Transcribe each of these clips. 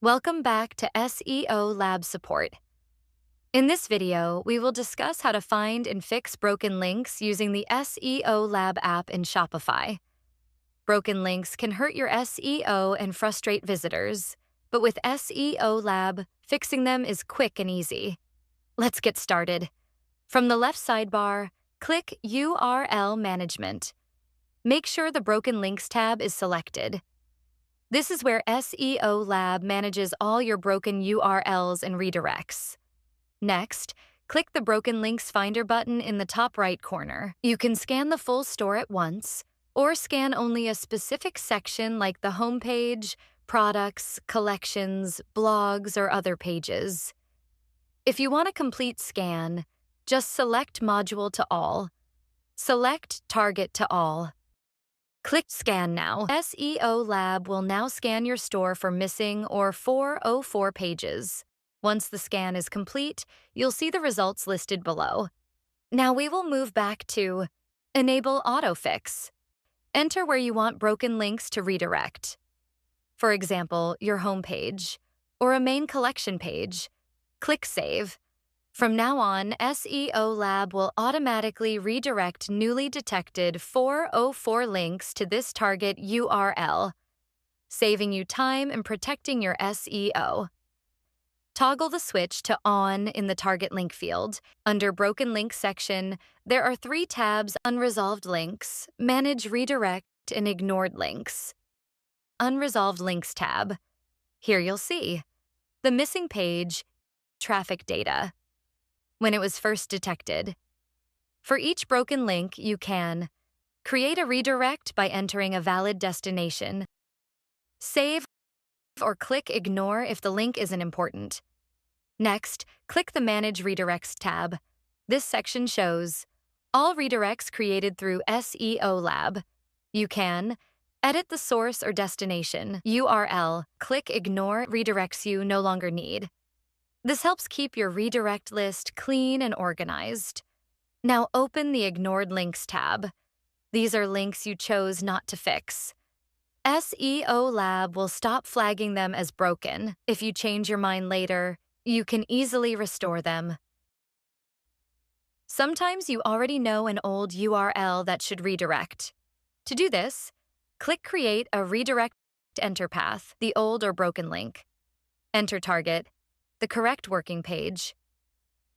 Welcome back to SEO Lab support. In this video, we will discuss how to find and fix broken links using the SEO Lab app in Shopify. Broken links can hurt your SEO and frustrate visitors, but with SEO Lab, fixing them is quick and easy. Let's get started. From the left sidebar, click URL Management. Make sure the Broken Links tab is selected. This is where SEO Lab manages all your broken URLs and redirects. Next, click the Broken Links Finder button in the top right corner. You can scan the full store at once, or scan only a specific section like the homepage, products, collections, blogs, or other pages. If you want a complete scan, just select Module to All. Select Target to All. Click Scan Now. SEO Lab will now scan your store for missing or 404 pages. Once the scan is complete, you'll see the results listed below. Now we will move back to Enable Autofix. Enter where you want broken links to redirect. For example, your homepage or a main collection page. Click Save. From now on, SEO Lab will automatically redirect newly detected 404 links to this target URL, saving you time and protecting your SEO. Toggle the switch to On in the target link field. Under Broken Links section, there are 3 tabs: Unresolved Links, Manage Redirect, and Ignored Links. Unresolved Links tab. Here you'll see the missing page, traffic data, when it was first detected. For each broken link, you can create a redirect by entering a valid destination, save or click Ignore if the link isn't important. Next, click the Manage Redirects tab. This section shows all redirects created through SEO Lab. You can edit the source or destination URL. Click Ignore redirects you no longer need. This helps keep your redirect list clean and organized. Now open the Ignored Links tab. These are links you chose not to fix. SEO Lab will stop flagging them as broken. If you change your mind later, you can easily restore them. Sometimes you already know an old URL that should redirect. To do this, click Create a Redirect Enter Path, the old or broken link. Enter target, the correct working page.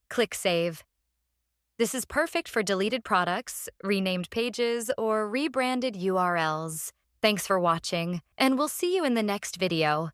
Click Save. This is perfect for deleted products, renamed pages, or rebranded URLs. Thanks for watching, and we'll see you in the next video.